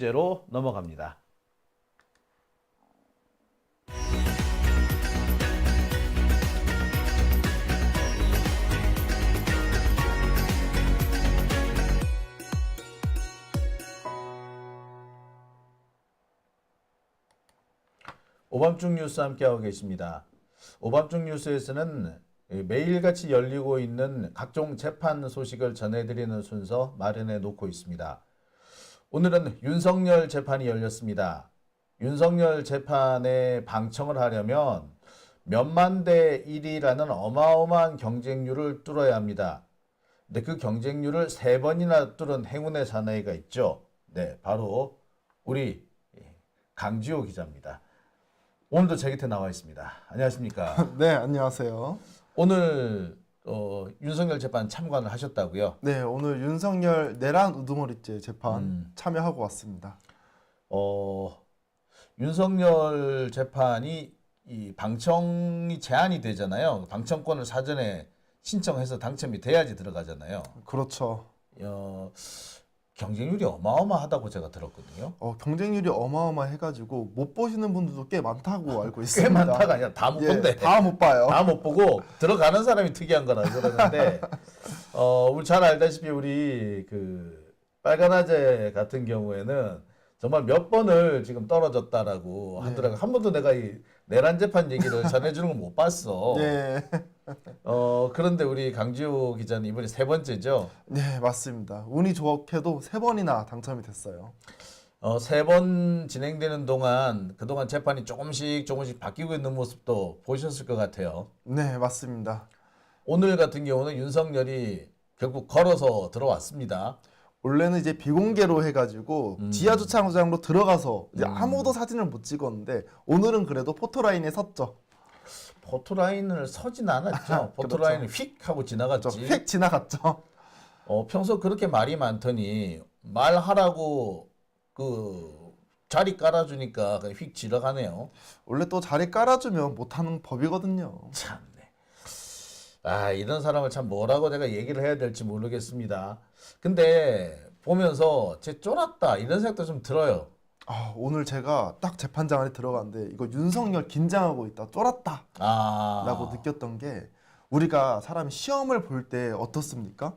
주제로 넘어갑니다. 오밤중 뉴스 함께하고 계십니다. 오밤중 뉴스에서는 매일같이 열리고 있는 각종 재판 소식을 전해드리는 순서 마련해 놓고 있습니다. 오늘은 윤석열 재판이 열렸습니다. 윤석열 재판에 방청을 하려면 몇만 대 1이라는 어마어마한 경쟁률을 뚫어야 합니다. 근데 그 경쟁률을 3번이나 뚫은 행운의 사나이가 있죠. 네, 바로 우리 강지호 기자입니다. 오늘도 제 곁에 나와 있습니다. 안녕하십니까? 네, 안녕하세요. 오늘 윤석열 재판 참관을 하셨다고요? 네, 오늘 윤석열 내란 우두머리죄 재판 참여하고 왔습니다. 윤석열 재판이 이 방청이 제한이 되잖아요. 방청권을 사전에 신청해서 당첨이 돼야지 들어가잖아요. 그렇죠. 경쟁률이 어마어마하다고 제가 들었거든요. 경쟁률이 어마어마해가지고 못 보시는 분들도 꽤 많다고 알고 꽤 있습니다. 많다가 아니라 다 못 본대. 다 못 봐요. 다 못 보고 들어가는 사람이 특이한 거라 그러는데 우리 잘 알다시피 우리 그 빨간아재 같은 경우에는 정말 몇 번을 지금 떨어졌다라고 하더라고. 한 번도 내가 이 내란 재판 얘기를 전해주는 걸 못 봤어. 네, 그런데 우리 강지호 기자는 이번이 3번째죠. 네, 맞습니다. 운이 좋게도 3번이나 당첨이 됐어요. 3번 진행되는 동안 그동안 재판이 조금씩 바뀌고 있는 모습도 보셨을 것 같아요. 네, 맞습니다. 오늘 같은 경우는 윤석열이 결국 걸어서 들어왔습니다. 원래는 이제 비공개로 해가지고 지하 주차장으로 들어가서 이제 아무도 사진을 못 찍었는데 오늘은 그래도 포토라인에 섰죠. 포토라인을 서진 않았죠. 포토라인을 휙 하고 지나갔지. 휙 지나갔죠. 평소 그렇게 말이 많더니 말하라고 그 자리 깔아주니까 그냥 휙 지나가네요. 원래 또 자리 깔아주면 못하는 법이거든요. 참네. 이런 사람을 참 뭐라고 내가 얘기를 해야 될지 모르겠습니다. 근데 보면서 쟤 쫄았다 이런 생각도 좀 들어요. 오늘 제가 딱 재판장 안에 들어갔는데 이거 윤석열 긴장하고 있다, 쫄았다 라고 느꼈던 게 우리가 사람이 시험을 볼 때 어떻습니까?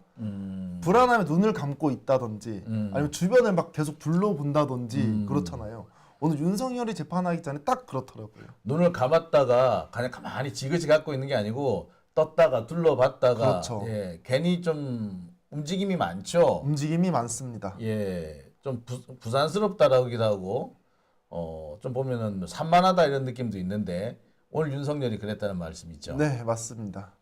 불안하면 눈을 감고 있다든지 아니면 주변을 막 계속 둘러본다든지 그렇잖아요. 오늘 윤석열이 재판하기 전에 딱 그렇더라고요. 눈을 감았다가 그냥 가만히 지그시 갖고 있는 게 아니고 떴다가 둘러봤다가 그렇죠. 괜히 좀 움직임이 많죠. 움직임이 많습니다. 좀 부산스럽다라기도 하고 좀 보면은 산만하다 이런 느낌도 있는데 오늘 윤석열이 그랬다는 말씀이죠. 네, 맞습니다.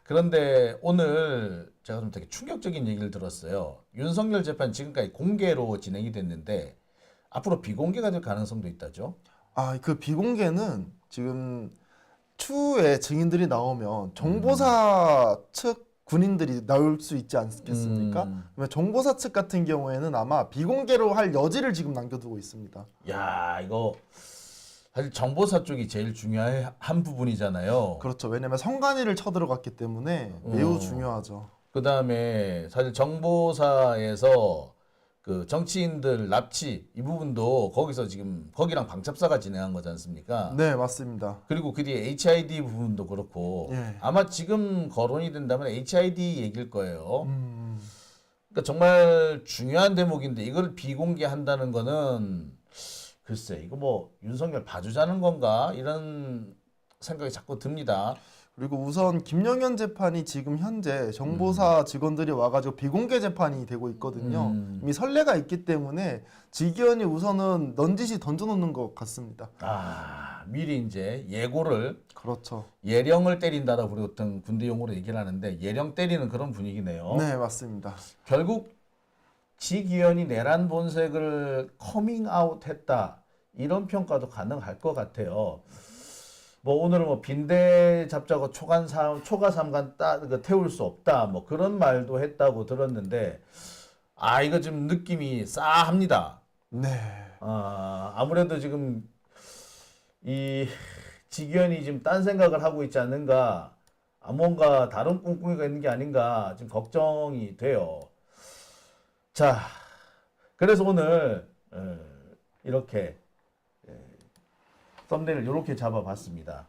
그런데 오늘 제가 좀 되게 충격적인 얘기를 들었어요. 윤석열 재판 지금까지 공개로 진행이 됐는데 앞으로 비공개가 될 가능성도 있다죠. 그 비공개는 지금 추후에 증인들이 나오면 정보사 측 군인들이 나올 수 있지 않겠습니까? 그러면 정보사 측 같은 경우에는 아마 비공개로 할 여지를 지금 남겨두고 있습니다. 야, 이거 사실 정보사 쪽이 제일 중요한 부분이잖아요. 그렇죠. 왜냐하면 성관이를 쳐들어갔기 때문에 매우 중요하죠. 그 다음에 사실 정보사에서 그 정치인들 납치 이 부분도 거기서 지금 거기랑 방첩사가 진행한 거지 않습니까? 네, 맞습니다. 그리고 그 뒤에 HID 부분도 그렇고 아마 지금 거론이 된다면 HID 얘기일 거예요. 그러니까 정말 중요한 대목인데 이걸 비공개한다는 거는 글쎄 이거 뭐 윤석열 봐주자는 건가 이런 생각이 자꾸 듭니다. 그리고 우선 김영현 재판이 지금 현재 정보사 직원들이 와가지고 비공개 재판이 되고 있거든요. 이미 선례가 있기 때문에 지기현이 우선은 넌지시 던져놓는 것 같습니다. 미리 이제 예고를 그렇죠. 예령을 때린다라고 우리 어떤 군대 용어로 얘기를 하는데 예령 때리는 그런 분위기네요. 네, 맞습니다. 결국 지기현이 내란 본색을 커밍아웃했다 이런 평가도 가능할 것 같아요. 뭐 오늘은 뭐 빈대 잡자고 초가 삼간 태울 수 없다 뭐 그런 말도 했다고 들었는데 이거 지금 느낌이 싸합니다. 네. 아무래도 지금 이 지기현이 지금 딴 생각을 하고 있지 않는가, 뭔가 다른 꿍꿍이가 있는 게 아닌가 지금 걱정이 돼요. 자, 그래서 오늘 이렇게 썸네일을 이렇게 잡아봤습니다.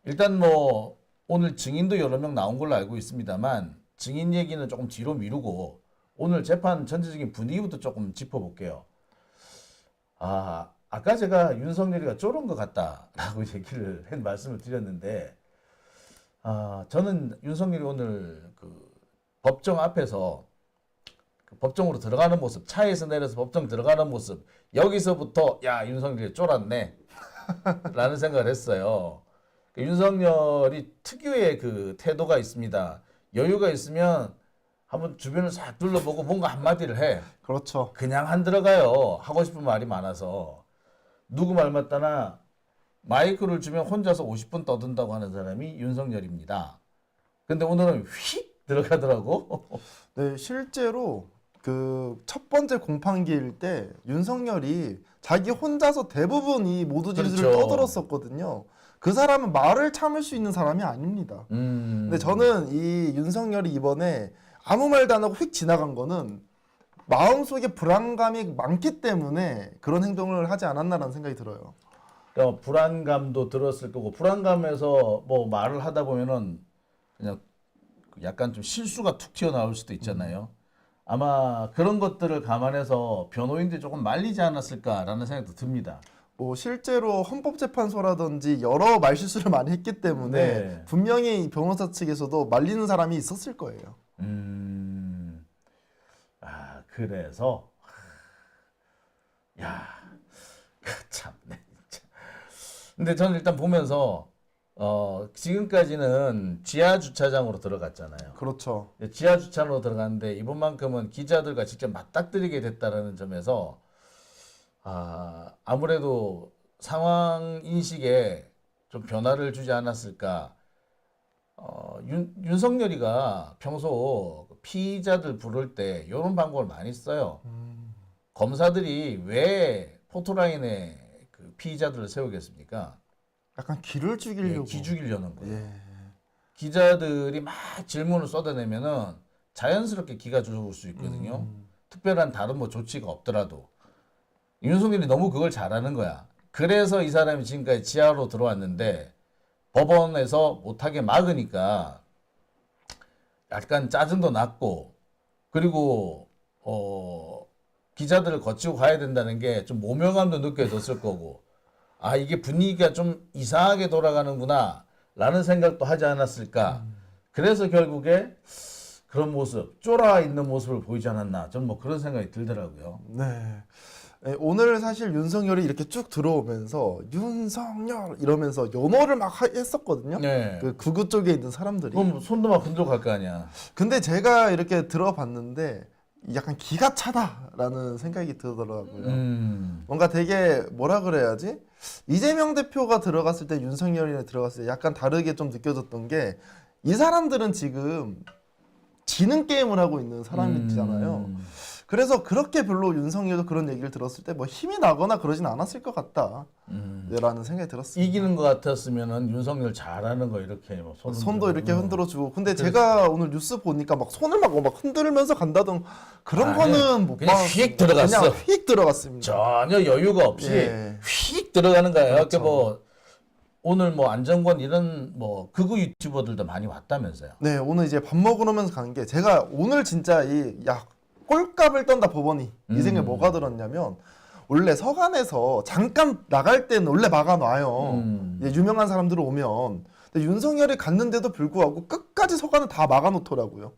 일단 뭐 오늘 증인도 여러 명 나온 걸로 알고 있습니다만 증인 얘기는 조금 뒤로 미루고 오늘 재판 전체적인 분위기부터 조금 짚어볼게요. 아까 제가 윤석열이가 쫄은 것 같다라고 얘기를 말씀을 드렸는데 저는 윤석열이 오늘 그 법정 앞에서 그 법정으로 들어가는 모습, 차에서 내려서 법정 들어가는 모습, 여기서부터 야 윤석열이 쫄았네 라는 생각을 했어요. 그 윤석열이 특유의 그 태도가 있습니다. 여유가 있으면 한번 주변을 싹 둘러보고 뭔가 한마디를 해. 그렇죠. 그냥 안 들어가요. 하고 싶은 말이 많아서. 누구 말 맞다나 마이크를 주면 혼자서 50분 떠든다고 하는 사람이 윤석열입니다. 근데 오늘은 휙 들어가더라고. 네, 실제로 그 첫 번째 공판기일 때 윤석열이 자기 혼자서 대부분 이 모두 진술을 그렇죠. 떠들었었거든요. 그 사람은 말을 참을 수 있는 사람이 아닙니다. 근데 저는 이 윤석열이 이번에 아무 말도 안 하고 휙 지나간 거는 마음속에 불안감이 많기 때문에 그런 행동을 하지 않았나라는 생각이 들어요. 그러니까 불안감도 들었을 거고 불안감에서 뭐 말을 하다 보면은 그냥 약간 좀 실수가 툭 튀어나올 수도 있잖아요. 아마 그런 것들을 감안해서 변호인들이 조금 말리지 않았을까라는 생각도 듭니다. 뭐 실제로 헌법재판소라든지 여러 말실수를 많이 했기 때문에 네. 분명히 변호사 측에서도 말리는 사람이 있었을 거예요. 그래서 야, 참네 진짜. 근데 저는 일단 보면서 지금까지는 지하 주차장으로 들어갔잖아요. 그렇죠. 지하 주차장으로 들어갔는데 이번만큼은 기자들과 직접 맞닥뜨리게 됐다라는 점에서 아무래도 상황 인식에 좀 변화를 주지 않았을까. 윤석열이가 평소 피의자들 부를 때 이런 방법을 많이 써요. 검사들이 왜 포토라인에 그 피의자들을 세우겠습니까? 약간 기를 죽이려고. 기 죽이려는 거예요. 예. 기자들이 막 질문을 쏟아내면은 자연스럽게 기가 죽을 수 있거든요. 특별한 다른 뭐 조치가 없더라도. 윤석열이 너무 그걸 잘하는 거야. 그래서 이 사람이 지금까지 지하로 들어왔는데 법원에서 못하게 막으니까 약간 짜증도 났고 그리고 기자들을 거치고 가야 된다는 게 좀 모멸감도 느껴졌을 거고 이게 분위기가 좀 이상하게 돌아가는구나 라는 생각도 하지 않았을까. 그래서 결국에 그런 모습, 쫄아 있는 모습을 보이지 않았나. 저는 뭐 그런 생각이 들더라고요. 네. 네, 오늘 사실 윤석열이 이렇게 쭉 들어오면서 윤석열 이러면서 연호를 막 했었거든요. 네. 그 구구 쪽에 있는 사람들이. 그럼 손도 막 흔들고 갈 거 아니야. 근데 제가 이렇게 들어봤는데 약간 기가 차다라는 생각이 들더라고요. 뭔가 되게 뭐라 그래야지? 이재명 대표가 들어갔을 때 윤석열이 들어갔을 때 약간 다르게 좀 느껴졌던 게 이 사람들은 지금 지는 게임을 하고 있는 사람이잖아요. 그래서 그렇게 별로 윤석열도 그런 얘기를 들었을 때 뭐 힘이 나거나 그러진 않았을 것 같다. 라는 생각이 들었습니다. 이기는 것 같았으면은 윤석열 잘하는 거 이렇게 뭐 손도 이렇게 흔들어주고. 근데 제가 오늘 뉴스 보니까 막 손을 막 흔들면서 간다던 그런 거는 못 그냥 봤어요. 휙 들어갔어. 그냥 휙 들어갔습니다. 전혀 여유가 없이 예. 휙 들어가는 거예요. 그렇죠. 이렇게 뭐 오늘 뭐 안정권 이런 뭐 극우 유튜버들도 많이 왔다면서요. 네, 오늘 이제 밥 먹으러면서 간 게 제가 오늘 진짜 꼴값을 떤다 법원이 이 생각에 뭐가 들었냐면 원래 서간에서 잠깐 나갈 때는 원래 막아놔요. 이제 유명한 사람들 오면. 근데 윤석열이 갔는데도 불구하고 끝까지 서간을 다 막아놓더라고요.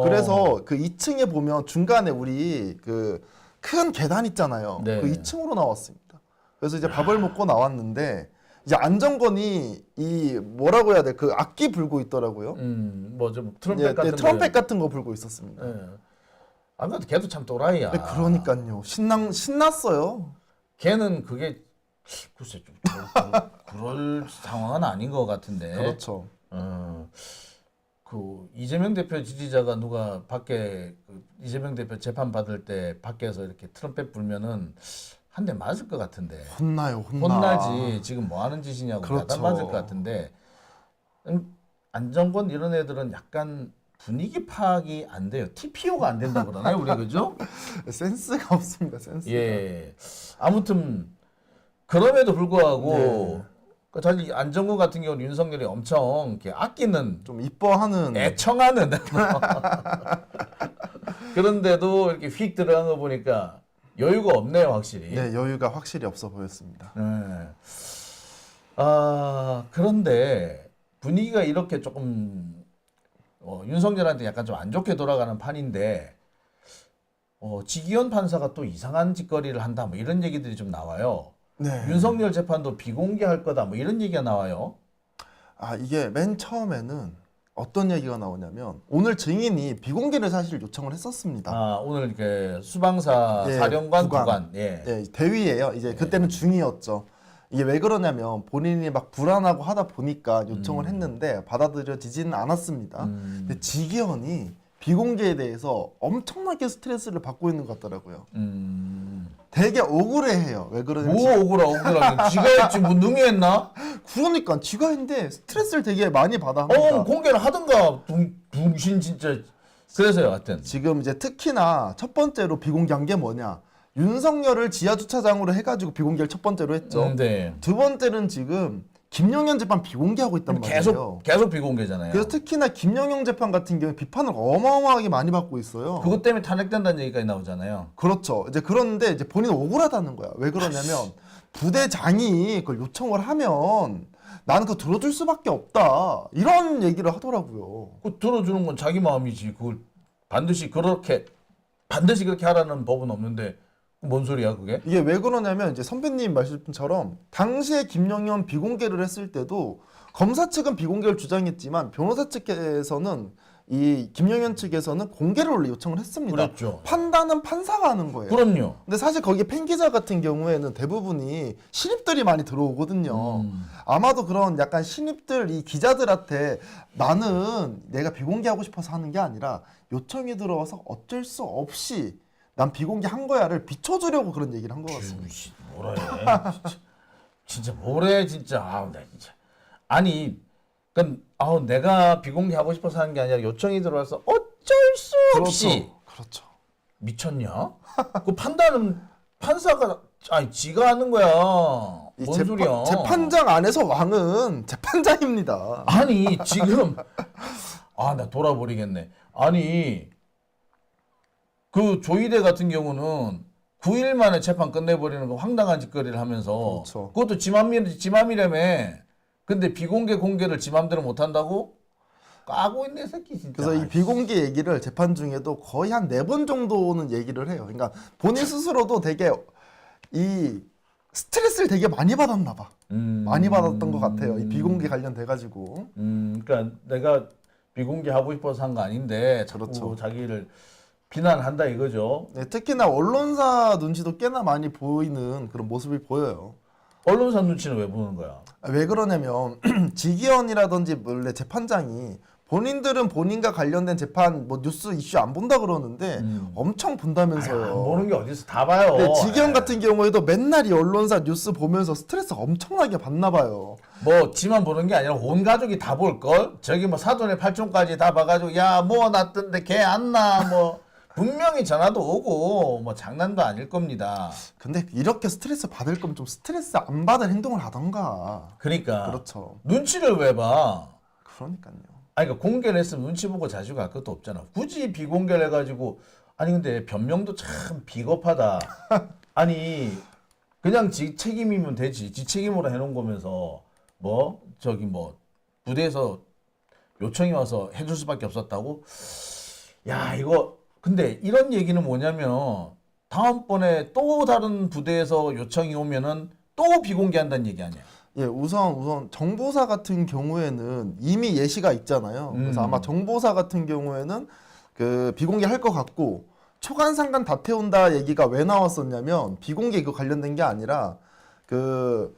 그래서 그 2층에 보면 중간에 우리 그 큰 계단 있잖아요. 네. 그 2층으로 나왔습니다. 그래서 이제 밥을 먹고 나왔는데 이제 안정권이 이 뭐라고 해야 돼? 그 악기 불고 있더라고요. 뭐 좀 트럼펫 같은 트럼펫 같은 거 불고 있었습니다. 예. 안 그래도 걔도 참 또라이야. 네, 그러니까요. 신났어요. 걔는 그게 글쎄 좀 그럴 상황은 아닌 것 같은데. 그렇죠. 그 이재명 대표 지지자가 누가 밖에 이재명 대표 재판 받을 때 밖에서 이렇게 트럼펫 불면은 한 대 맞을 것 같은데. 혼나지. 지금 뭐 하는 짓이냐고 그렇죠. 야단 맞을 것 같은데. 안정권 이런 애들은 약간 분위기 파악이 안 돼요. TPO가 안 된다 그러나요, 우리 그죠? 센스가 없습니다. 센스가. 예. 아무튼 그럼에도 불구하고 네. 그 사실 안정구 같은 경우는 윤석열이 엄청 이렇게 아끼는 좀 이뻐하는. 애청하는 그런데도 이렇게 휙 들어간 거 보니까 여유가 없네요, 확실히. 네, 여유가 확실히 없어 보였습니다. 네. 아, 그런데 분위기가 이렇게 조금 윤석열한테 약간 좀 안 좋게 돌아가는 판인데 지기현 판사가 또 이상한 짓거리를 한다 뭐 이런 얘기들이 좀 나와요. 네. 윤석열 재판도 비공개할 거다 뭐 이런 얘기가 나와요. 아, 이게 맨 처음에는 어떤 얘기가 나오냐면 오늘 증인이 비공개를 사실 요청을 했었습니다. 아, 오늘 이렇게 수방사 예, 사령관 부관. 부관. 예. 네, 대위예요. 이제 그때는 중이었죠. 이게 왜 그러냐면 본인이 막 불안하고 하다 보니까 요청을 했는데 받아들여지지는 않았습니다. 근데 지기현이 비공개에 대해서 엄청나게 스트레스를 받고 있는 것 같더라고요. 되게 억울해해요. 왜 그러냐면 뭐 억울하게 지가 했지 뭐 능히 했나? 그러니까 지가 했는데 스트레스를 되게 많이 받아 합니다. 공개를 하든가 둥신 진짜. 그래서요, 하여튼. 지금 이제 특히나 첫 번째로 비공개한 게 뭐냐? 윤석열을 지하 주차장으로 해가지고 비공개를 첫 번째로 했죠. 네. 두 번째는 지금 김용현 재판 비공개하고 있단 말이에요. 계속 비공개잖아요. 그래서 특히나 김용현 재판 같은 경우에 비판을 어마어마하게 많이 받고 있어요. 그것 때문에 탄핵된다는 얘기까지 나오잖아요. 그렇죠. 이제 그런데 이제 본인은 억울하다는 거야. 왜 그러냐면 부대장이 그걸 요청을 하면 나는 그거 들어줄 수밖에 없다. 이런 얘기를 하더라고요. 그 들어주는 건 자기 마음이지. 그걸 반드시 그렇게 하라는 법은 없는데 뭔 소리야 그게? 이게 왜 그러냐면 이제 선배님 말씀처럼 당시에 김용현 비공개를 했을 때도 검사 측은 비공개를 주장했지만 변호사 측에서는 이 김용현 측에서는 공개를 원래 요청을 했습니다. 그랬죠. 판단은 판사가 하는 거예요. 그럼요. 근데 사실 거기 팬기자 같은 경우에는 대부분이 신입들이 많이 들어오거든요. 아마도 그런 약간 신입들 이 기자들한테 나는 내가 비공개하고 싶어서 하는 게 아니라 요청이 들어와서 어쩔 수 없이 난 비공개한 거야를 비춰주려고 그런 얘기를 한 것 같습니다. 뭐래? 진짜 뭐래 진짜. 나 진짜. 아니, 내가 비공개하고 싶어서 하는 게 아니라 요청이 들어와서 어쩔 수 없이. 그렇죠. 미쳤냐? 그 판단은 판사가 지가 하는 거야. 뭔 소리야? 재판장 안에서 왕은 재판장입니다. 아니 지금 나 돌아버리겠네. 아니 그 조이대 같은 경우는 9일 만에 재판 끝내버리는 거 황당한 짓거리를 하면서 그렇죠. 그것도 지맘이라며. 근데 비공개 공개를 지맘대로 못한다고? 까고 있네 새끼 진짜. 그래서 이 비공개 얘기를 재판 중에도 거의 한 4번 정도는 얘기를 해요. 그러니까 본인 스스로도 되게 이 스트레스를 되게 많이 받았나 봐. 많이 받았던 것 같아요. 이 비공개 관련돼 가지고. 그러니까 내가 비공개 하고 싶어서 한 거 아닌데 자꾸 그렇죠. 자기를 비난한다 이거죠. 네, 특히나 언론사 눈치도 꽤나 많이 보이는 그런 모습이 보여요. 언론사 눈치는 왜 보는 거야? 왜 그러냐면 지기현이라든지 원래 재판장이 본인들은 본인과 관련된 재판 뭐 뉴스 이슈 안 본다 그러는데 엄청 본다면서요. 안 보는 게 어디서 다 봐요. 네, 지기현 같은 경우에도 맨날 이 언론사 뉴스 보면서 스트레스 엄청나게 받나 봐요. 뭐 지만 보는 게 아니라 온 가족이 다 볼 걸. 저기 뭐 사돈의 팔촌까지 다 봐가지고 야 뭐 났던데 걔 안 나 뭐 분명히 전화도 오고 뭐 장난도 아닐 겁니다. 근데 이렇게 스트레스 받을 거면 좀 스트레스 안 받을 행동을 하던가. 그러니까 그렇죠. 눈치를 왜 봐? 그러니까요. 그러니까 공개를 했으면 눈치 보고 자주 갈 것도 없잖아. 굳이 비공개를 해가지고 근데 변명도 참 비겁하다. 아니 그냥 지 책임이면 되지. 지 책임으로 해놓은 거면서 뭐 부대에서 요청이 와서 해줄 수밖에 없었다고. 야 이거 근데 이런 얘기는 뭐냐면 다음번에 또 다른 부대에서 요청이 오면은 또 비공개한다는 얘기 아니야. 예, 우선 정보사 같은 경우에는 이미 예시가 있잖아요. 그래서 아마 정보사 같은 경우에는 그 비공개 할 것 같고 초간상간 다 태운다 얘기가 왜 나왔었냐면 비공개 이거 관련된 게 아니라 그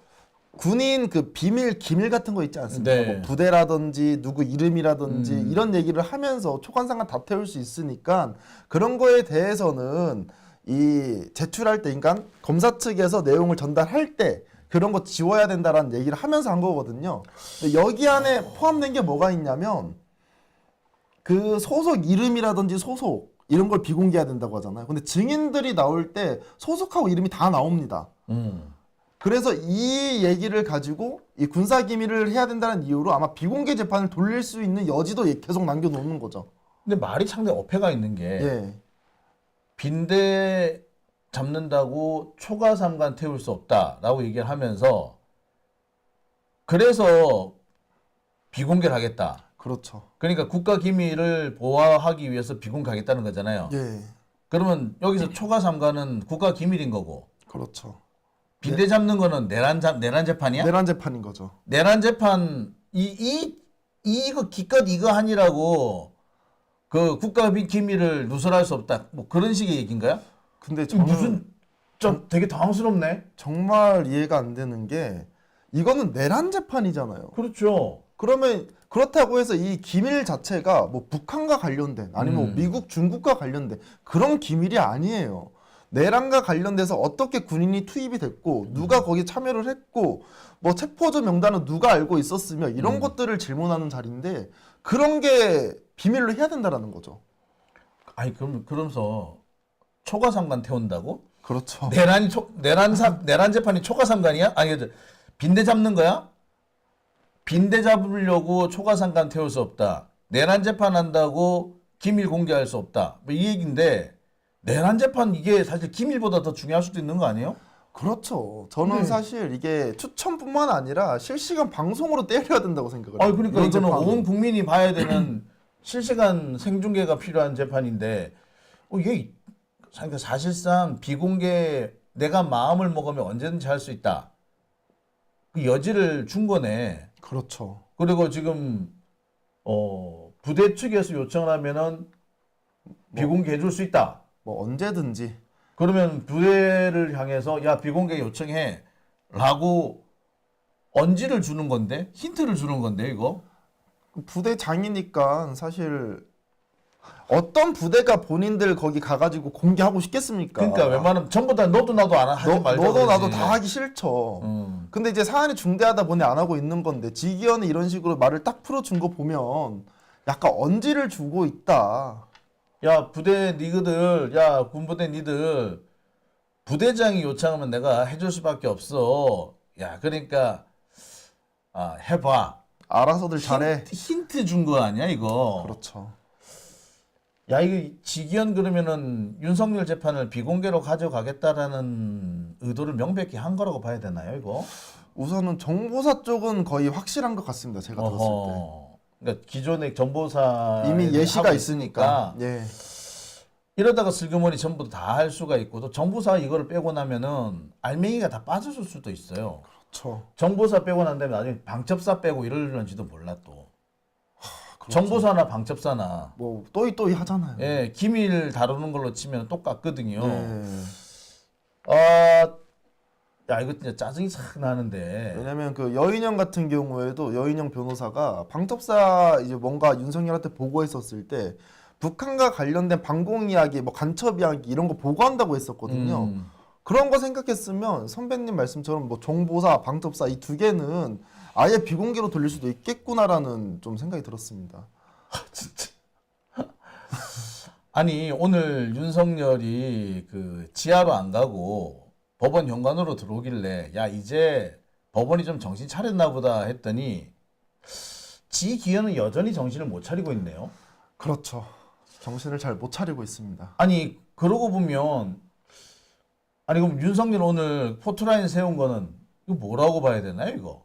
군인 그 비밀 기밀 같은 거 있지 않습니까? 네. 뭐 부대라든지 누구 이름이라든지 이런 얘기를 하면서 초간상간 다 태울 수 있으니까 그런 거에 대해서는 이 제출할 때 그러니까 검사 측에서 내용을 전달할 때 그런 거 지워야 된다라는 얘기를 하면서 한 거거든요. 근데 여기 안에 포함된 게 뭐가 있냐면 그 소속 이름이라든지 소속 이런 걸 비공개해야 된다고 하잖아요. 근데 증인들이 나올 때 소속하고 이름이 다 나옵니다. 그래서 이 얘기를 가지고 이 군사 기밀을 해야 된다는 이유로 아마 비공개 재판을 돌릴 수 있는 여지도 계속 남겨놓는 거죠. 근데 말이 상당히 어폐가 있는 게 예. 빈대 잡는다고 초과 삼관 태울 수 없다라고 얘기를 하면서 그래서 비공개를 하겠다. 그렇죠. 그러니까 국가 기밀을 보호하기 위해서 비공개하겠다는 거잖아요. 예. 그러면 여기서 초과 삼관은 국가 기밀인 거고 그렇죠. 빈대 잡는 거는 내란 재판이야? 내란 재판인 거죠. 내란 재판 이거 기껏 이거 하니라고 그 국가 기밀을 누설할 수 없다. 뭐 그런 식의 얘기인가요? 근데 저는 무슨 좀 되게 당황스럽네. 정말 이해가 안 되는 게 이거는 내란 재판이잖아요. 그렇죠. 그러면 그렇다고 해서 이 기밀 자체가 뭐 북한과 관련된 아니면 뭐 미국, 중국과 관련된 그런 기밀이 아니에요. 내란과 관련돼서 어떻게 군인이 투입이 됐고 누가 거기에 참여를 했고 뭐 체포자 명단은 누가 알고 있었으며 이런 것들을 질문하는 자리인데 그런 게 비밀로 해야 된다라는 거죠. 아니 그러면서 초과 삼관 태운다고? 그렇죠. 내란 재판이 초과 삼관이야? 아니 빈대 잡는 거야? 빈대 잡으려고 초과 삼관 태울 수 없다. 내란 재판 한다고 기밀 공개할 수 없다. 뭐 이 얘기인데 내란 재판 이게 사실 기밀보다 더 중요할 수도 있는 거 아니에요? 그렇죠. 저는 사실 이게 추천뿐만 아니라 실시간 방송으로 때려야 된다고 생각을 해요. 그러니까 이런 이거는 재판은. 온 국민이 봐야 되는 실시간 생중계가 필요한 재판인데 이게 사실상 비공개 내가 마음을 먹으면 언제든지 할 수 있다. 그 여지를 준 거네. 그렇죠. 그리고 지금 부대 측에서 요청을 하면은 비공개해 줄 수 있다. 뭐 언제든지. 그러면 부대를 향해서 야 비공개 요청해 라고 언지를 주는 건데 힌트를 주는 건데 이거 부대장이니까 사실 어떤 부대가 본인들 거기 가가지고 공개하고 싶겠습니까? 그러니까 웬만하면 전부 다 너도 나도 안 하지 말자 너도 그러지. 나도 다 하기 싫죠. 근데 이제 사안이 중대하다 보니 안 하고 있는 건데 지기현이 이런 식으로 말을 딱 풀어준 거 보면 약간 언지를 주고 있다. 야 부대 니들 야 군부대 니들 부대장이 요청하면 내가 해줄 수밖에 없어. 야 그러니까 해봐. 알아서들 잘해. 힌트 준 거 아니야 이거. 그렇죠. 야 이거 지기현 그러면은 윤석열 재판을 비공개로 가져가겠다라는 의도를 명백히 한 거라고 봐야 되나요 이거? 우선은 정보사 쪽은 거의 확실한 것 같습니다. 제가 들었을 때. 그러니까 기존의 정보사 이미 예시가 있으니까. 예. 이러다가 슬그머니 전부 다 할 수가 있고 또 정보사 이거를 빼고 나면은 알맹이가 다 빠졌을 수도 있어요. 그렇죠. 정보사 빼고 난 다음에 나중에 방첩사 빼고 이러는지도 몰라 또. 그렇죠. 정보사나 방첩사나 뭐 또이 하잖아요. 예 기밀 다루는 걸로 치면 똑같거든요. 예. 야 이거 진짜 짜증이 싹 나는데. 왜냐면 그 여인영 같은 경우에도 여인영 변호사가 방첩사 이제 뭔가 윤석열한테 보고했었을 때 북한과 관련된 방공 이야기, 뭐 간첩 이야기 이런 거 보고한다고 했었거든요. 그런 거 생각했으면 선배님 말씀처럼 뭐 정보사, 방첩사 이 두 개는 아예 비공개로 돌릴 수도 있겠구나라는 좀 생각이 들었습니다. 진짜. 아니 오늘 윤석열이 그 지하로 안 가고 법원 현관으로 들어오길래 야 이제 법원이 좀 정신 차렸나 보다 했더니 지기현은 여전히 정신을 못 차리고 있네요. 그렇죠. 정신을 잘 못 차리고 있습니다. 아니 그러고 보면 아니 그럼 윤석열 오늘 포토라인 세운 거는 이거 뭐라고 봐야 되나요 이거?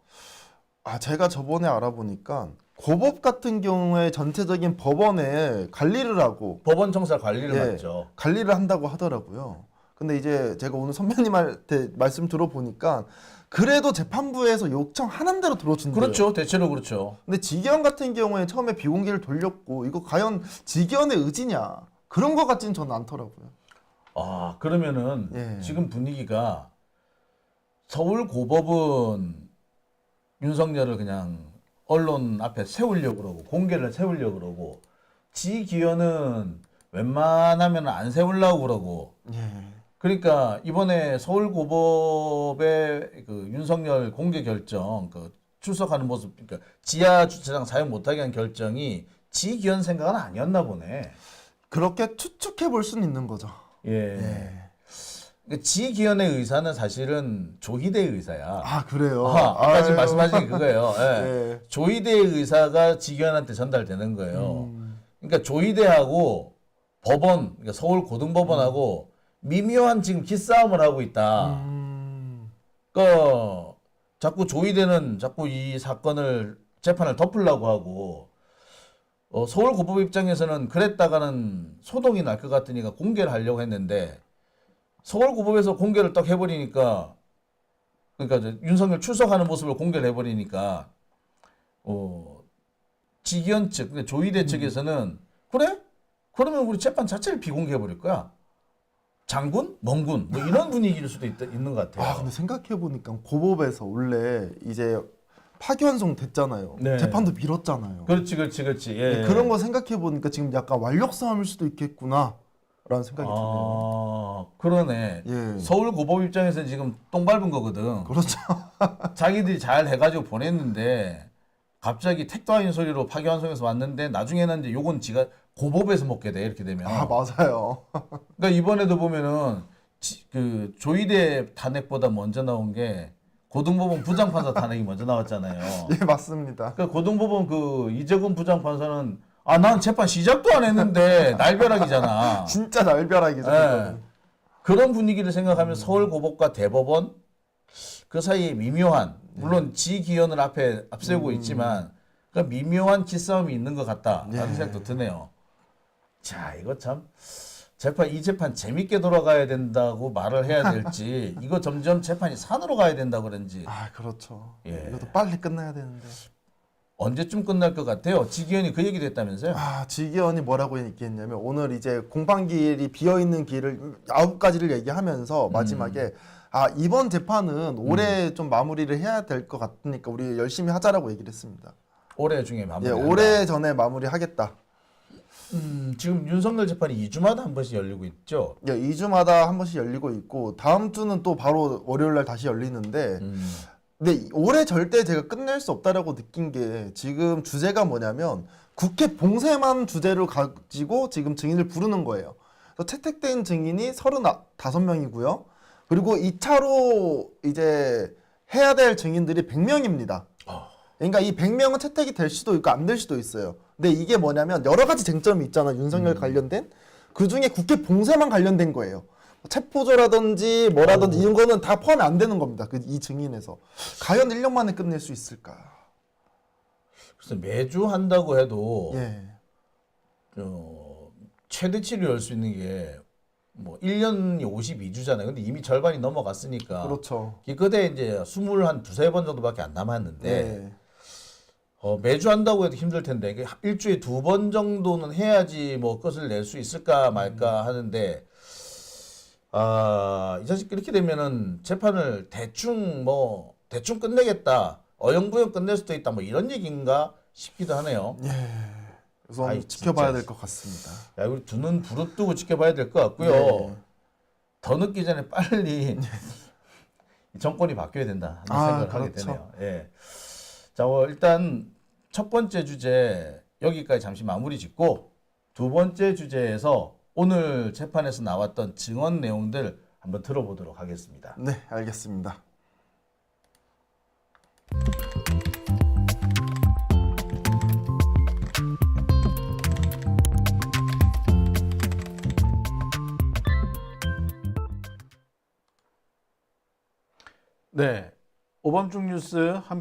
제가 저번에 알아보니까 고법 같은 경우에 전체적인 법원에 관리를 하고 법원 청사 관리를 맡죠. 관리를 한다고 하더라고요. 근데 이제 제가 오늘 선배님한테 말씀 들어보니까 그래도 재판부에서 요청하는 대로 들어준대요. 그렇죠. 대체로 그렇죠. 근데 지기현 같은 경우에 처음에 비공개를 돌렸고 이거 과연 지기현의 의지냐 그런 거 같지는 저는 않더라고요. 그러면은 지금 분위기가 서울고법은 윤석열을 그냥 언론 앞에 세우려고 그러고 공개를 세우려고 그러고 지기현은 웬만하면 안 세우려고 그러고 그러니까 이번에 서울고법의 그 윤석열 공개 결정 그 출석하는 모습 그러니까 지하 주차장 사용 못하게 한 결정이 지기현 생각은 아니었나 보네. 그렇게 추측해 볼 수는 있는 거죠. 예. 그 지기현의 의사는 사실은 조희대의 의사야. 아 그래요. 아까 지금 아유. 말씀하신 게 그거예요. 예. 예. 조희대의 의사가 지기현한테 전달되는 거예요. 그러니까 조희대하고 법원, 그러니까 서울 고등법원하고 미묘한 지금 기싸움을 하고 있다. 그러니까 자꾸 조희대는 자꾸 이 사건을 재판을 덮으려고 하고 서울 고법 입장에서는 그랬다가는 소동이 날 것 같으니까 공개를 하려고 했는데 서울 고법에서 공개를 딱 해버리니까 그러니까 윤석열 출석하는 모습을 공개를 해버리니까 지기현 측, 그러니까 조희대 측에서는 그래? 그러면 우리 재판 자체를 비공개해버릴 거야. 장군? 멍군? 뭐 이런 분위기일 수도 있는 것 같아요. 아 근데 생각해 보니까 고법에서 원래 이제 파기환송 됐잖아요. 네. 재판도 미뤘잖아요. 그렇지. 예. 그런 거 생각해 보니까 지금 약간 완력 싸움일 수도 있겠구나라는 생각이 드네요. 그러네. 예. 서울 고법 입장에서는 지금 똥 밟은 거거든. 그렇죠. 자기들이 잘 해가지고 보냈는데 갑자기 택도 아닌 소리로 파기환송해서 왔는데 나중에는 이제 요건 지가 고법에서 먹게 돼 이렇게 되면. 아 맞아요. 그러니까 이번에도 보면은 그 조희대 탄핵보다 먼저 나온 게 고등법원 부장판사 탄핵이 먼저 나왔잖아요. 예 맞습니다. 그러니까 고등법원 그 이재근 부장판사는 난 재판 시작도 안 했는데 날벼락이잖아. 진짜 날벼락이죠. 예. 그런 분위기를 생각하면 서울 고법과 대법원 그 사이에 미묘한 물론 지기현을 앞세우고 있지만 그 미묘한 기싸움이 있는 것 같다라는 생각도 드네요. 자 이거 참 이 재판 재밌게 돌아가야 된다고 말을 해야 될지 이거 점점 재판이 산으로 가야 된다 그런지 아 그렇죠. 예. 이것도 빨리 끝나야 되는데. 언제쯤 끝날 것 같아요? 지기현이 그 얘기도 했다면서요? 아 지기현이 뭐라고 얘기했냐면 오늘 이제 공판기일이 비어 있는 기일을 9가지를 얘기하면서 마지막에 이번 재판은 올해 좀 마무리를 해야 될 것 같으니까 우리 열심히 하자라고 얘기를 했습니다. 올해 중에 마무리. 예, 올해 전에 마무리하겠다. 지금 윤석열 재판이 2주마다 한 번씩 열리고 있죠. 예, 2주마다 한 번씩 열리고 있고 다음 주는 또 바로 월요일 날 다시 열리는데 근데 올해 절대 제가 끝낼 수 없다라고 느낀 게 지금 주제가 뭐냐면 국회 봉쇄만 주제로 가지고 지금 증인을 부르는 거예요. 그래서 채택된 증인이 35명이고요. 그리고 2차로 이제 해야 될 증인들이 100명입니다. 그러니까 이 100명은 채택이 될 수도 있고 안 될 수도 있어요. 근데 이게 뭐냐면 여러 가지 쟁점이 있잖아. 윤석열 관련된. 그중에 국회 봉쇄만 관련된 거예요. 체포조라든지 뭐라든지 이런 거는 다 포함이 안 되는 겁니다. 이 증인에서. 과연 1년 만에 끝낼 수 있을까? 그래서 매주 한다고 해도 예. 최대치로 열 수 있는 게 뭐 1년이 52주잖아요. 근데 이미 절반이 넘어갔으니까. 그렇죠. 그때 이제 2번 정도밖에 안 남았는데 예. 매주 한다고 해도 힘들 텐데 이게 일주일에 2번 정도는 해야지 뭐 끝을 낼 수 있을까 말까 하는데 이 자식 이렇게 되면은 재판을 대충 끝내겠다. 어영부영 끝낼 수도 있다. 뭐 이런 얘기인가 싶기도 하네요. 예. 우선 지켜봐야 될 것 같습니다. 야, 우리 두 눈 부릅뜨고 지켜봐야 될 것 같고요. 네. 더 늦기 전에 빨리 이 정권이 바뀌어야 된다 하는 생각을 하게 그렇죠. 되네요. 예. 자, 일단 첫 번째 주제 여기까지 잠시 마무리 짓고 두 번째 주제에서 오늘 재판에서 나왔던 증언 내용들 한번 들어보도록 하겠습니다. 네, 알겠습니다. 네. 오밤중 뉴스